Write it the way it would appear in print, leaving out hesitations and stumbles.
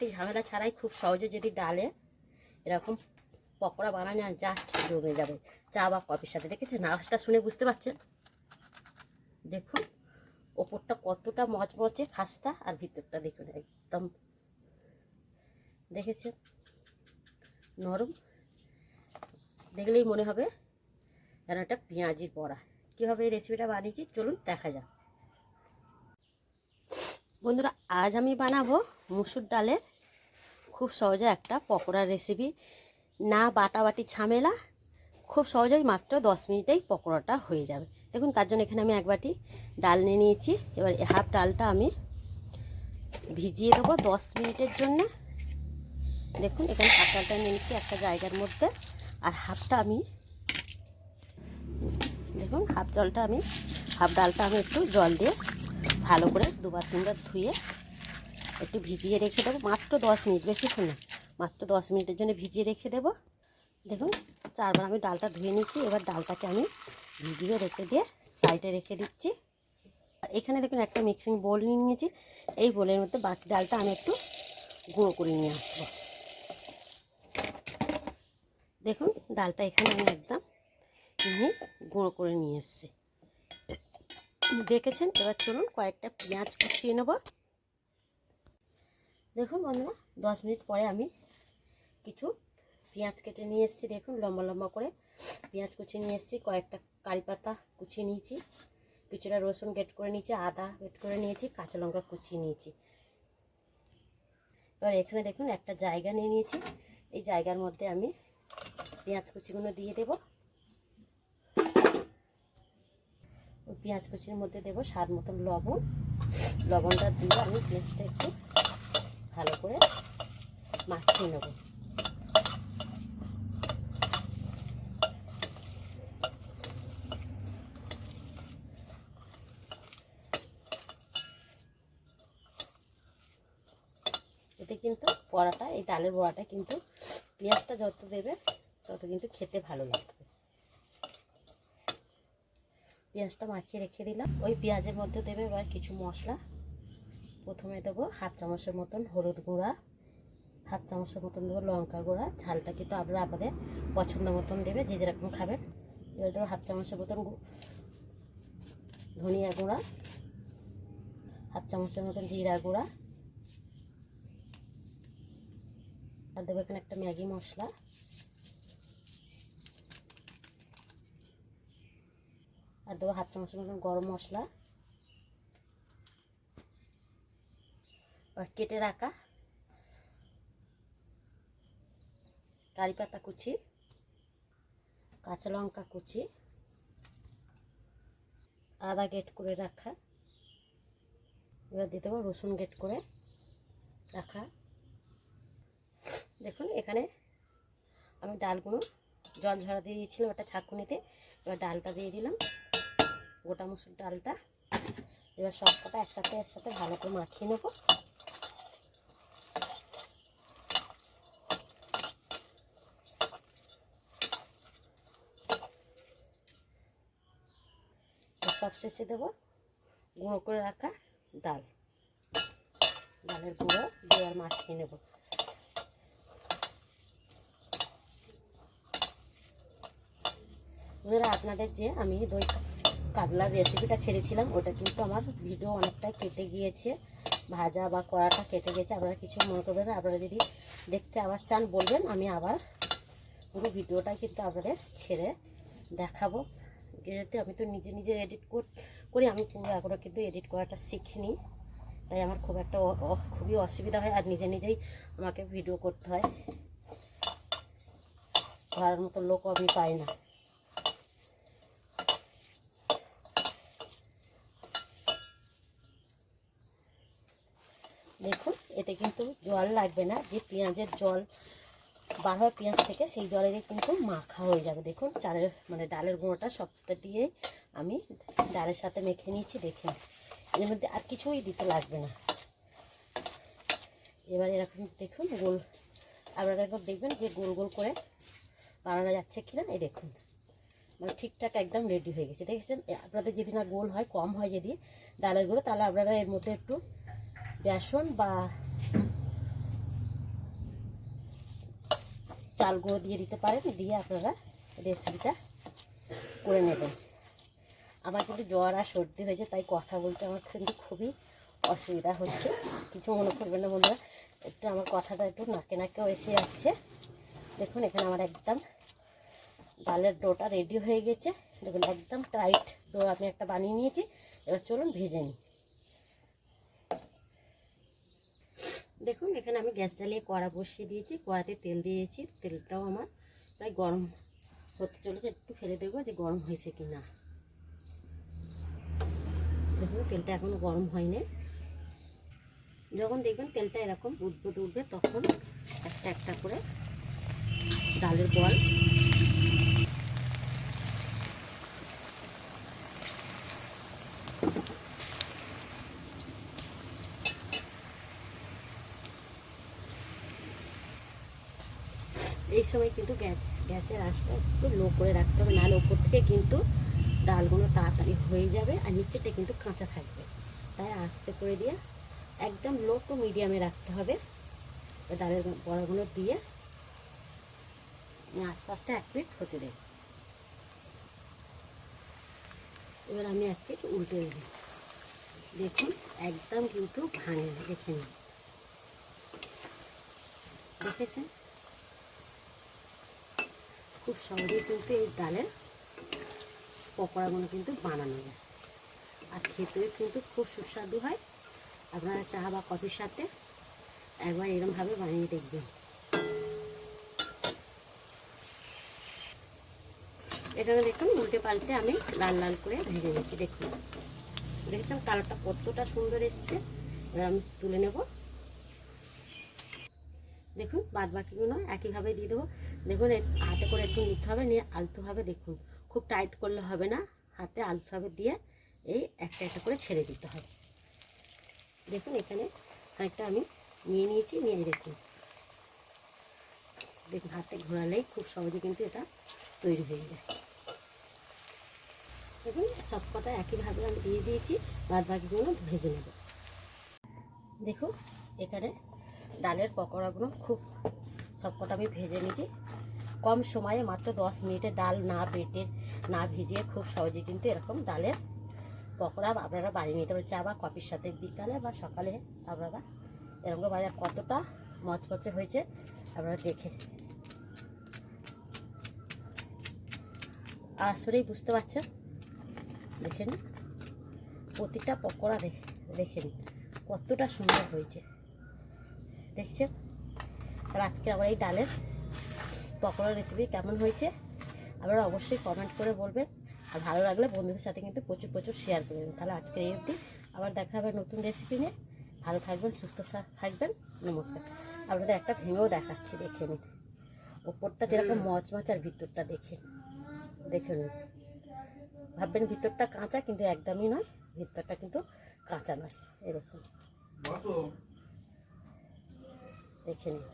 বাটি ঝামেলা ছাড়াই খুব সহজে যদি ডালে এরকম পকোড়া বানানো যায়, জাস্ট জমে যাবে চা বা কফির সাথে। দেখেছেন আওয়াজটা শুনে বুঝতে পারছেন? দেখুন ওপরটা কতটা মচমচে খাস্তা, আর ভিতরটা দেখুন একদম দেখেছেন নরম। দেখলেই মনে হবে যেন একটা পেঁয়াজির বড়া। কীভাবে এই রেসিপিটা বানিয়েছি চলুন দেখা যাক। বন্ধুরা, আজ আমি বানাবো মুসুর ডালের খুব সহজে একটা পকোড়ার রেসিপি। না বাটাবাটি ঝামেলা, খুব সহজেই মাত্র 10 মিনিটেই পকোড়াটা হয়ে যাবে। দেখুন তার জন্য এখানে আমি এক বাটি ডাল নিয়ে নিয়েছি। এবার হাফ ডালটা আমি ভিজিয়ে দেবো 10 মিনিটের জন্য। দেখুন এখানে হাফ ডালটা নিয়ে নিচ্ছি একটা জায়গার মধ্যে, আর হাফটা আমি দেখুন হাফ ডালটা আমি একটু জল দিয়ে ভালো করে দুবার তিনবার ধুয়ে একটু ভিজিয়ে রেখে দেবো মাত্র 10 মিনিট, বেশিক্ষণ না, মাত্র 10 মিনিটের জন্য ভিজিয়ে রেখে দেবো। দেখুন 4 বার আমি ডালটা ধুয়ে নিচ্ছি। এবার ডালটাকে আমি ভিজিয়ে রেখে দিয়ে সাইডে রেখে দিচ্ছি। আর এখানে দেখুন একটা মিক্সিং বোল নিয়ে নিয়েছি। এই বোলের মধ্যে বাকি ডালটা আমি একটু গুঁড়ো করে নিয়ে আসবো। দেখুন ডালটা এখানে আমি একদম গুঁড়ো করে নিয়ে এসেছি, দেখেছেন। এবার চলুন কয়েকটা পেঁয়াজ কুচিয়ে নেব। দেখুন বন্ধুরা 10 মিনিট পরে আমি কিছু পেঁয়াজ কেটে নিয়ে এসেছি। দেখুন লম্বা লম্বা করে পেঁয়াজ কুচিয়ে নিয়ে এসেছি, কয়েকটা কারি পাতা কুচিয়ে নিয়েছি, কিছুটা রসুন গ্রেট করে নিয়েছি, আদা গ্রেট করে নিয়েছি, কাঁচা লঙ্কা কুচিয়ে নিয়েছি। এবার এখানে দেখুন একটা জায়গা নিয়ে নিয়েছি। এই জায়গার মধ্যে আমি পেঁয়াজ কুচিগুলো দিয়ে দেব। পেঁয়াজ কুচির মধ্যে দেব স্বাদ মতন লবণ। লবণটা দিয়ে আমি পেঁয়াজটা একটু ভালো করে মাখিয়ে নেব। এতে কিন্তু বড়াটা, এই ডালের বড়াটা কিন্তু পেঁয়াজটা যত দেবে তত কিন্তু খেতে ভালো লাগবে। পেঁয়াজটা মাখিয়ে রেখে দিলাম। ওই পেঁয়াজের মধ্যে দেবে এবার কিছু মশলা। প্রথমে দেবো হাফ চামচের মতন হলুদ গুঁড়া, হাফ চামচের মতন দেবো লঙ্কা গুঁড়া। ঝালটা কিন্তু আপনারা আপনাদের পছন্দ মতন দেবে, যে যেরকম খাবেন। এবার দেবো হাফ চামচের মতন ধনিয়া গুঁড়া, হাফ চামচের মতন জিরা গুঁড়া, আর দেবো এখানে একটা ম্যাগি মশলা, আর দেবো হাফ চামচের মতন গরম মশলা, আর কেটে রাখা কারি পাতা কুচি, কাঁচা লঙ্কা কুচি, আদা গ্রেট করে রাখা। এবার দিয়ে দেবো রসুন গ্রেট করে রাখা। দেখুন এখানে আমি ডালগুলো জল ঝরা দিয়ে দিয়েছিলাম একটা ছাঁকুনিতে। এবার ডালটা দিয়ে দিলাম, গোটা মুসুর ডালটা। এবার সব কটা একসাথে ভালো করে মাখিয়ে নেব। সব শেষে দেবো গুঁড়ো করে রাখা ডালের গুঁড়ো দিয়ে আর মাখিয়ে নেব। আপনাদের যে আমি দই কাতলার রেসিপিটা ছেড়েছিলাম ওটা কিন্তু আমার ভিডিও অনেকটা কেটে গিয়েছে, ভাজা বা কড়াটা কেটে গেছে। আপনারা কিছু মনে করবেন না, আপনারা যদি দেখতে আবার চান বলবেন, আমি আবার পুরো ভিডিওটা কিন্তু আপনাদের ছেড়ে দেখাবো। যেহেতু আমি তো নিজে এডিট করি, আমি পুরো এখনও কিন্তু এডিট করাটা শিখিনি, তাই আমার খুবই অসুবিধা হয়। আর নিজেই আমাকে ভিডিও করতে হয়, ধরার মতো লোক আমি পাই না। দেখুন এতে কিন্তু জল লাগবে না, যে পেঁয়াজের জল বার হয় পেঁয়াজ থেকে, সেই জলে কিন্তু মাখা হয়ে যাবে। দেখুন ডালের গুঁড়োটা সবটা দিয়ে আমি ডালের সাথে মেখে নিয়েছি। দেখুন এর মধ্যে আর কিছুই দিতে লাগবে না। এবার এরকম দেখুন গোল, আপনারা একবার দেখবেন যে গোল গোল করে বানানো যাচ্ছে কিনা। এই দেখুন ঠিকঠাক একদম রেডি হয়ে গেছে। দেখেছেন? আপনাদের যদি না গোল হয়, কম হয় যদি ডালের গুঁড়ো, তাহলে আপনারা এর মধ্যে একটু বেসন বা চাল গুঁড়ো দিয়ে দিতে পারেন, দিয়ে আপনারা রেসিপিটা করে নেবেন। আমার কিন্তু জ্বর আর সর্দি হয়েছে, তাই কথা বলতে আমার কিন্তু খুবই অসুবিধা হচ্ছে, কিছু মনে করবেন না বন্ধুরা। একটু আমার কথাটা একটু নাকে নাকেও এসে যাচ্ছে। দেখুন এখানে আমার একদম ডালের ডোটা রেডি হয়ে গেছে। দেখুন একদম টাইট ডো আমি একটা বানিয়ে নিয়েছি। এবার চলুন ভেজে নিই। দেখুন এখানে আমি গ্যাস জ্বালিয়ে কড়া বসিয়ে দিয়েছি, কড়াতে তেল দিয়েছি, তেলটাও আমার প্রায় গরম হতে চলেছে। একটু ফেলে দেবো যে গরম হয়েছে কি না। দেখুন তেলটা এখনো গরম হয়নি। যখন দেখবেন তেলটা এরকম বুদবুদ উঠবে, তখন একটা একটা করে ডালের বল এই সময় কিন্তু গ্যাসের আঁচটা একটু লো করে রাখতে হবে, নাহলে ওপর থেকে কিন্তু ডালগুলো তাড়াতাড়ি হয়ে যাবে আর নিচেটা কিন্তু কাঁচা থাকবে। তাই আস্তে করে দিয়ে একদম লো টু মিডিয়ামে রাখতে হবে। ডালের বড়াগুলো দিয়ে আস্তে আস্তে 1 পিঠ হতে দেব। এবার আমি 1 পিঠ উল্টে দেব। দেখুন একদম কিন্তু ভাঙে না, দেখে নিন, দেখেছেন? খুব সহজেই কিন্তু এই ডালের পকোড়াগুলো কিন্তু বানানো যায়, আর খেতেও কিন্তু খুব সুস্বাদু হয়। আপনারা চা বা কফির সাথে একবার এরকমভাবে বানিয়ে দেখবেন। এখানে দেখুন উল্টে পাল্টে আমি লাল লাল করে ভেজে নিয়েছি। দেখুন দেখছেন কালারটা কতটা সুন্দর এসছে। এবার আমি তুলে নেব। দেখুন বাদ বাকিগুলো একইভাবে দিয়ে দেবো। দেখুন হাতে করে একটু নিতে হবে, নিয়ে আলতোভাবে, দেখুন খুব টাইট করলে হবে না, হাতে আলতোভাবে দিয়ে এই একটা একটা করে ছেড়ে দিতে হবে। দেখুন এখানে খানিকটা আমি নিয়ে নিয়েছি, নিয়ে দেখুন দেখুন হাতে ঘোরালেই খুব সহজে কিন্তু এটা তৈরি হয়ে যায়। দেখুন সব কটা একইভাবে আমি দিয়ে দিয়েছি, বাদ বাকিগুলো ভেজে নেব। দেখুন এখানে ডালের পকোড়াগুলো খুব সবকটা আমি ভেজে নিয়েছি। কম সময়ে মাত্র 10 মিনিটে ডাল না বেটে না ভিজিয়ে খুব সহজে কিন্তু এরকম ডালের পকোড়া আপনারা বানিয়ে নিতে পারেন। চা বা কফির সাথে বিকালে বা সকালে আপনারা এরকম বানিয়ে কতটা মচমচে হয়েছে আপনারা দেখে আসলেই বুঝতে পারছেন। দেখে নিন প্রতিটা পকোড়া দেখে নিন কতটা সুন্দর হয়েছে, দেখছেন? আর আজকে আমার এই ডালের পকোড়া রেসিপি কেমন হয়েছে আপনারা অবশ্যই কমেন্ট করে বলবেন। আর ভালো লাগলে বন্ধুদের সাথে কিন্তু প্রচুর প্রচুর শেয়ার করে দেবেন। তাহলে আজকের এই অবধি, আবার দেখা হবে নতুন রেসিপি নিয়ে। ভালো থাকবেন, সুস্থ থাকবেন। নমস্কার। আপনাদের একটা ভেঙেও দেখাচ্ছি, দেখে নিন ওপরটা যেরকম মচমচ আর ভিতরটা দেখে নিন। ভাববেন ভিতরটা কাঁচা, কিন্তু একদমই নয়, ভিতরটা কিন্তু কাঁচা নয়, এরকম দেখে নিন।